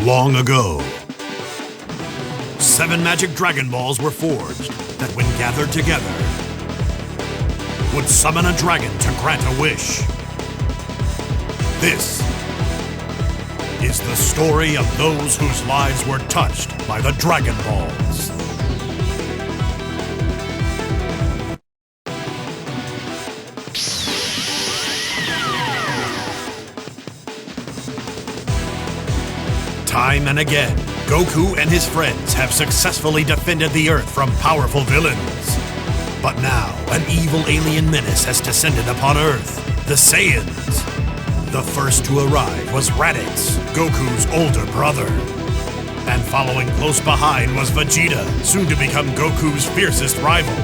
Long ago, 7 magic Dragon Balls were forged that, when gathered together, would summon a dragon to grant a wish. This is the story of those whose lives were touched by the Dragon Balls. Time and again, Goku and his friends have successfully defended the Earth from powerful villains. But now, an evil alien menace has descended upon Earth, the Saiyans. The first to arrive was Raditz, Goku's older brother. And following close behind was Vegeta, soon to become Goku's fiercest rival.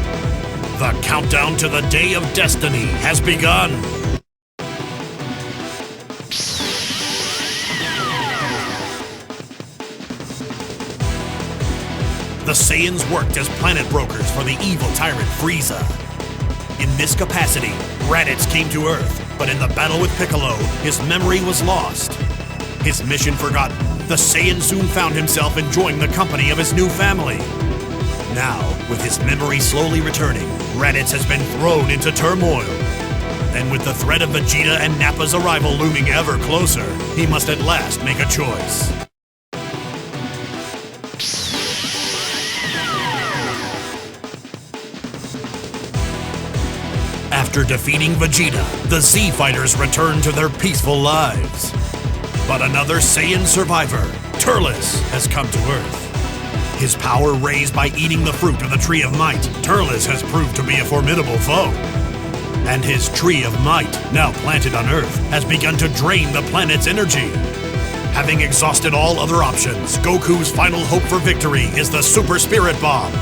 The countdown to the Day of Destiny has begun. The Saiyans worked as planet brokers for the evil tyrant Freeza. In this capacity, Raditz came to Earth, but in the battle with Piccolo, his memory was lost. His mission forgotten, the Saiyan soon found himself enjoying the company of his new family. Now, with his memory slowly returning, Raditz has been thrown into turmoil. And with the threat of Vegeta and Nappa's arrival looming ever closer, he must at last make a choice. After defeating Vegeta, the Z-Fighters return to their peaceful lives. But another Saiyan survivor, Turles, has come to Earth. His power raised by eating the fruit of the Tree of Might, Turles has proved to be a formidable foe. And his Tree of Might, now planted on Earth, has begun to drain the planet's energy. Having exhausted all other options, Goku's final hope for victory is the Super Spirit Bomb.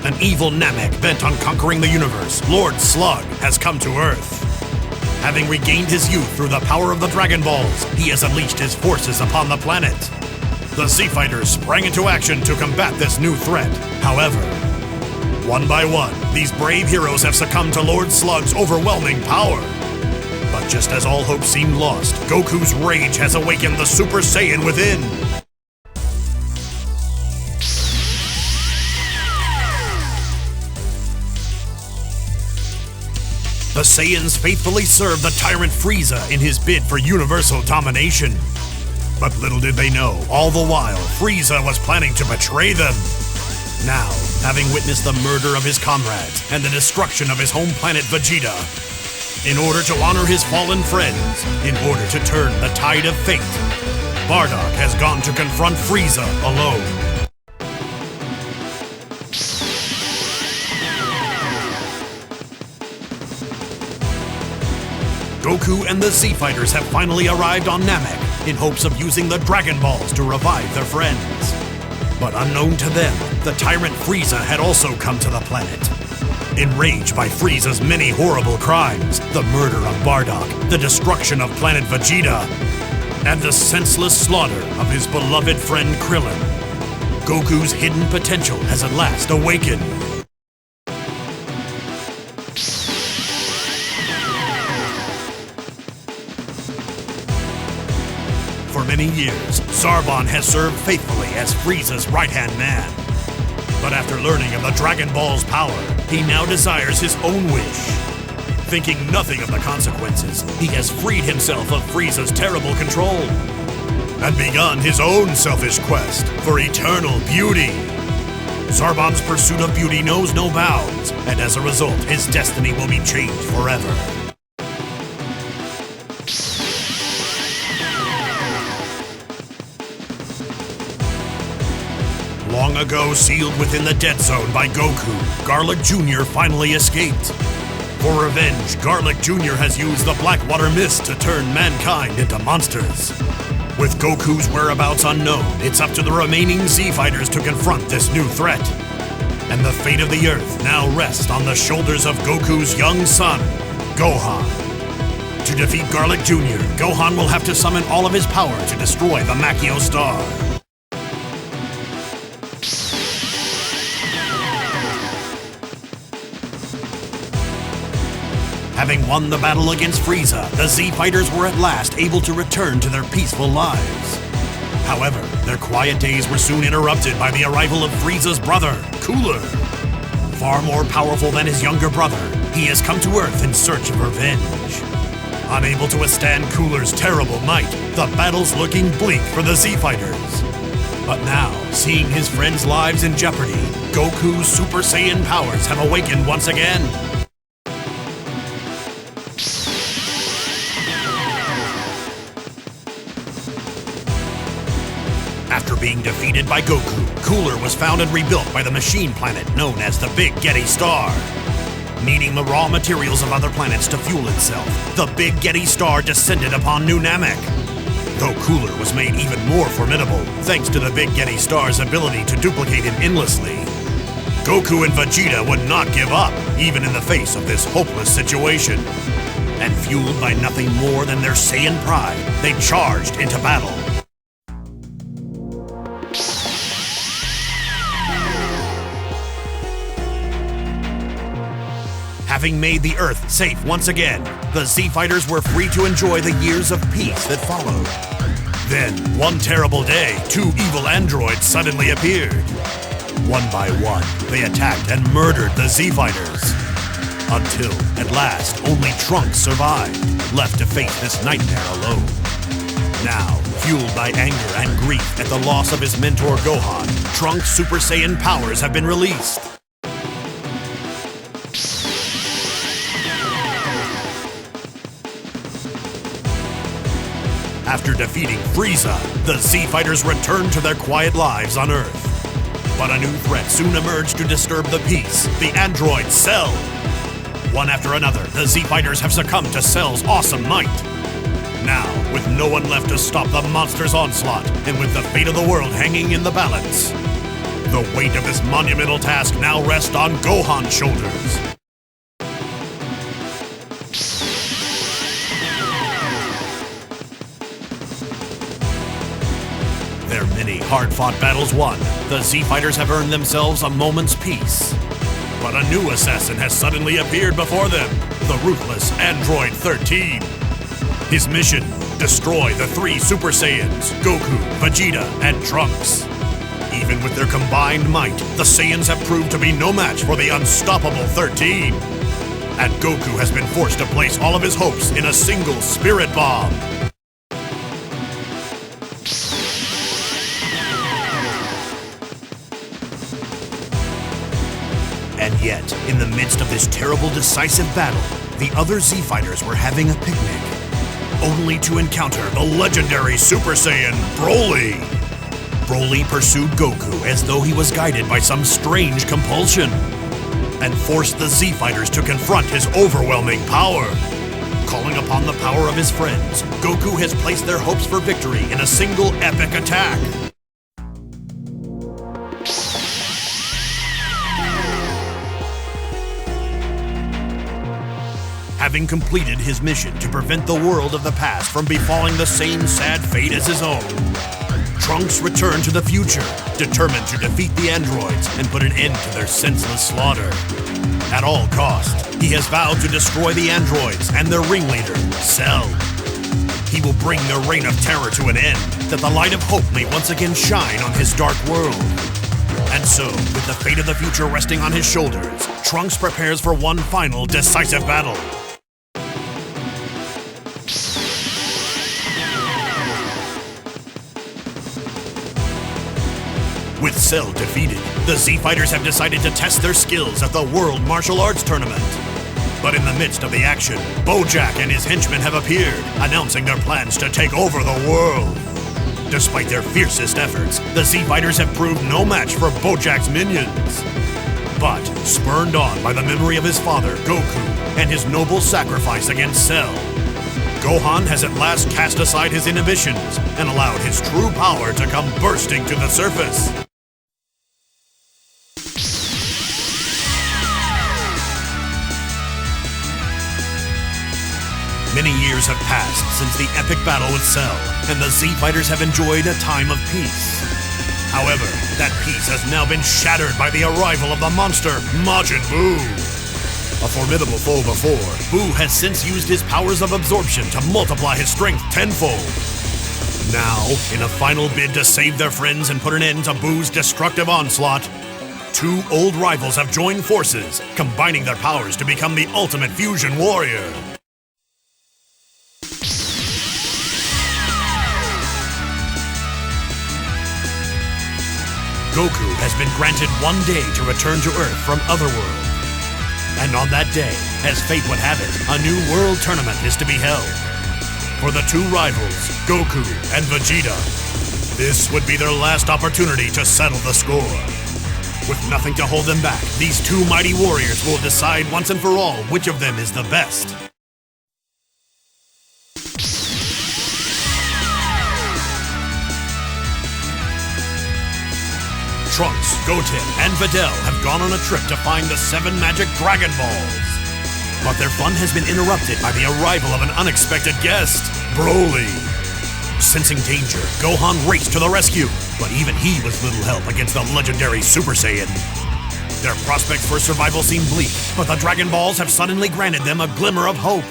An evil Namek bent on conquering the universe, Lord Slug, has come to Earth. Having regained his youth through the power of the Dragon Balls, he has unleashed his forces upon the planet. The Z-Fighters sprang into action to combat this new threat. However, one by one, these brave heroes have succumbed to Lord Slug's overwhelming power. But just as all hope seemed lost, Goku's rage has awakened the Super Saiyan within. The Saiyans faithfully served the tyrant Frieza in his bid for universal domination. But little did they know, all the while, Frieza was planning to betray them. Now, having witnessed the murder of his comrades and the destruction of his home planet Vegeta, in order to honor his fallen friends, in order to turn the tide of fate, Bardock has gone to confront Frieza alone. Goku and the Z-Fighters have finally arrived on Namek in hopes of using the Dragon Balls to revive their friends. But unknown to them, the tyrant Frieza had also come to the planet. Enraged by Frieza's many horrible crimes, the murder of Bardock, the destruction of planet Vegeta, and the senseless slaughter of his beloved friend Krillin, Goku's hidden potential has at last awakened. For many years, Zarbon has served faithfully as Frieza's right-hand man. But after learning of the Dragon Ball's power, he now desires his own wish. Thinking nothing of the consequences, he has freed himself of Frieza's terrible control and begun his own selfish quest for eternal beauty. Zarbon's pursuit of beauty knows no bounds, and as a result, his destiny will be changed forever. Long ago sealed within the Dead Zone by Goku, Garlic Jr. finally escaped. For revenge, Garlic Jr. has used the Blackwater Mist to turn mankind into monsters. With Goku's whereabouts unknown, it's up to the remaining Z-Fighters to confront this new threat. And the fate of the Earth now rests on the shoulders of Goku's young son, Gohan. To defeat Garlic Jr., Gohan will have to summon all of his power to destroy the Makyo Star. Having won the battle against Frieza, the Z-Fighters were at last able to return to their peaceful lives. However, their quiet days were soon interrupted by the arrival of Frieza's brother, Cooler. Far more powerful than his younger brother, he has come to Earth in search of revenge. Unable to withstand Cooler's terrible might, the battle's looking bleak for the Z-Fighters. But now, seeing his friends' lives in jeopardy, Goku's Super Saiyan powers have awakened once again. After being defeated by Goku, Cooler was found and rebuilt by the machine planet known as the Big Getty Star. Needing the raw materials of other planets to fuel itself, the Big Getty Star descended upon New Namek. Though Cooler was made even more formidable thanks to the Big Getty Star's ability to duplicate him endlessly, Goku and Vegeta would not give up, even in the face of this hopeless situation. And fueled by nothing more than their Saiyan pride, they charged into battle. Having made the Earth safe once again, the Z-Fighters were free to enjoy the years of peace that followed. Then, one terrible day, two evil androids suddenly appeared. One by one, they attacked and murdered the Z-Fighters. Until, at last, only Trunks survived, left to face this nightmare alone. Now, fueled by anger and grief at the loss of his mentor Gohan, Trunks' Super Saiyan powers have been released. After defeating Frieza, the Z-Fighters returned to their quiet lives on Earth. But a new threat soon emerged to disturb the peace, the android Cell. One after another, the Z-Fighters have succumbed to Cell's awesome might. Now, with no one left to stop the monster's onslaught, and with the fate of the world hanging in the balance, the weight of this monumental task now rests on Gohan's shoulders. Their many hard-fought battles won, the Z-Fighters have earned themselves a moment's peace. But a new assassin has suddenly appeared before them, the ruthless Android 13. His mission, destroy the three Super Saiyans, Goku, Vegeta, and Trunks. Even with their combined might, the Saiyans have proved to be no match for the unstoppable 13. And Goku has been forced to place all of his hopes in a single Spirit Bomb. And yet, in the midst of this terrible decisive battle, the other Z-Fighters were having a picnic, only to encounter the legendary Super Saiyan Broly. Broly pursued Goku as though he was guided by some strange compulsion, and forced the Z-Fighters to confront his overwhelming power. Calling upon the power of his friends, Goku has placed their hopes for victory in a single epic attack. Having completed his mission to prevent the world of the past from befalling the same sad fate as his own, Trunks returned to the future, determined to defeat the androids and put an end to their senseless slaughter. At all costs, he has vowed to destroy the androids and their ringleader, Cell. He will bring their reign of terror to an end, that the light of hope may once again shine on his dark world. And so, with the fate of the future resting on his shoulders, Trunks prepares for one final decisive battle. With Cell defeated, the Z-Fighters have decided to test their skills at the World Martial Arts Tournament. But in the midst of the action, Bojack and his henchmen have appeared, announcing their plans to take over the world. Despite their fiercest efforts, the Z-Fighters have proved no match for Bojack's minions. But, spurned on by the memory of his father, Goku, and his noble sacrifice against Cell, Gohan has at last cast aside his inhibitions and allowed his true power to come bursting to the surface. Many years have passed since the epic battle with Cell, and the Z-Fighters have enjoyed a time of peace. However, that peace has now been shattered by the arrival of the monster, Majin Buu. A formidable foe before, Buu has since used his powers of absorption to multiply his strength tenfold. Now, in a final bid to save their friends and put an end to Buu's destructive onslaught, two old rivals have joined forces, combining their powers to become the ultimate fusion warrior. Goku has been granted 1 day to return to Earth from Otherworld. And on that day, as fate would have it, a new world tournament is to be held. For the two rivals, Goku and Vegeta, this would be their last opportunity to settle the score. With nothing to hold them back, these two mighty warriors will decide once and for all which of them is the best. Trunks, Goten, and Videl have gone on a trip to find the 7 magic Dragon Balls. But their fun has been interrupted by the arrival of an unexpected guest, Broly. Sensing danger, Gohan raced to the rescue, but even he was little help against the legendary Super Saiyan. Their prospects for survival seem bleak, but the Dragon Balls have suddenly granted them a glimmer of hope.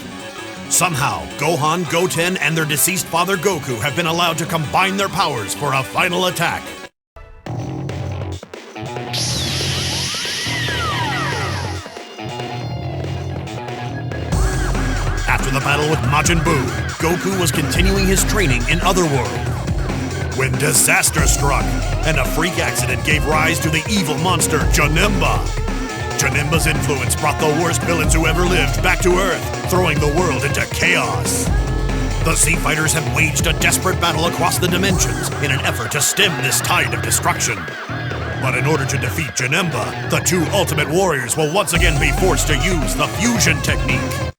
Somehow, Gohan, Goten, and their deceased father Goku have been allowed to combine their powers for a final attack. After the battle with Majin Buu, Goku was continuing his training in Otherworld when disaster struck, and a freak accident gave rise to the evil monster Janemba. Janemba's influence brought the worst villains who ever lived back to Earth, throwing the world into chaos. The Z Fighters have waged a desperate battle across the dimensions in an effort to stem this tide of destruction. But in order to defeat Janemba, the two Ultimate Warriors will once again be forced to use the fusion technique.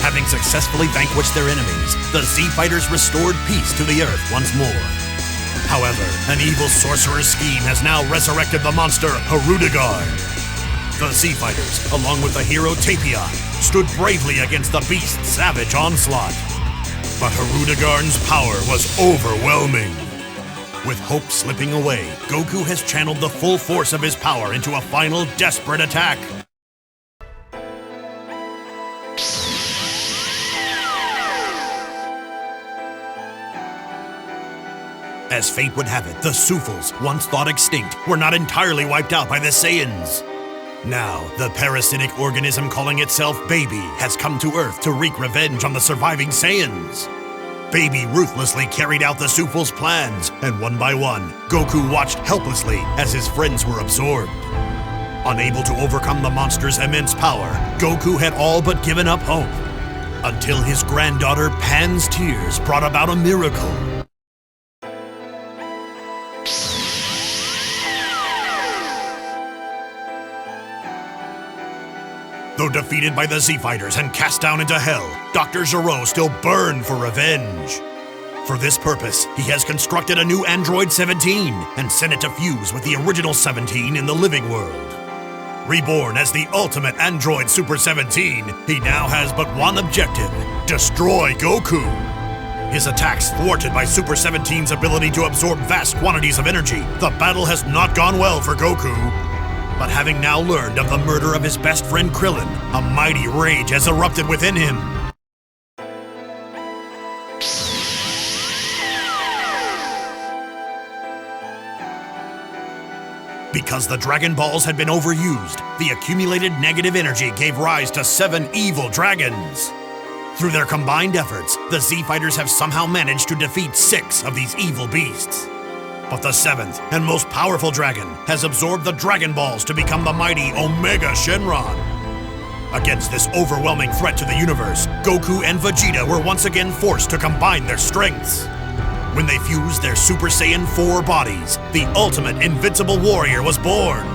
Having successfully vanquished their enemies, the Z Fighters restored peace to the Earth once more. However, an evil sorcerer's scheme has now resurrected the monster Hirudegarn. The Z Fighters, along with the hero Tapia, stood bravely against the beast's savage onslaught. But Hirudegarn's power was overwhelming. With hope slipping away, Goku has channeled the full force of his power into a final desperate attack. As fate would have it, the Sufals, once thought extinct, were not entirely wiped out by the Saiyans. Now, the parasitic organism calling itself Baby has come to Earth to wreak revenge on the surviving Saiyans. Baby ruthlessly carried out the Sufals' plans, and one by one, Goku watched helplessly as his friends were absorbed. Unable to overcome the monster's immense power, Goku had all but given up hope, until his granddaughter Pan's tears brought about a miracle. Though defeated by the Z Fighters and cast down into hell, Dr. Gero still burned for revenge. For this purpose, he has constructed a new Android 17 and sent it to fuse with the original 17 in the living world. Reborn as the ultimate Android Super 17, he now has but one objective: destroy Goku. His attacks thwarted by Super 17's ability to absorb vast quantities of energy, the battle has not gone well for Goku. But having now learned of the murder of his best friend Krillin, a mighty rage has erupted within him. Because the Dragon Balls had been overused, the accumulated negative energy gave rise to 7 evil dragons. Through their combined efforts, the Z Fighters have somehow managed to defeat 6 of these evil beasts. But the 7th and most powerful dragon has absorbed the Dragon Balls to become the mighty Omega Shenron. Against this overwhelming threat to the universe, Goku and Vegeta were once again forced to combine their strengths. When they fused their Super Saiyan 4 bodies, the ultimate invincible warrior was born.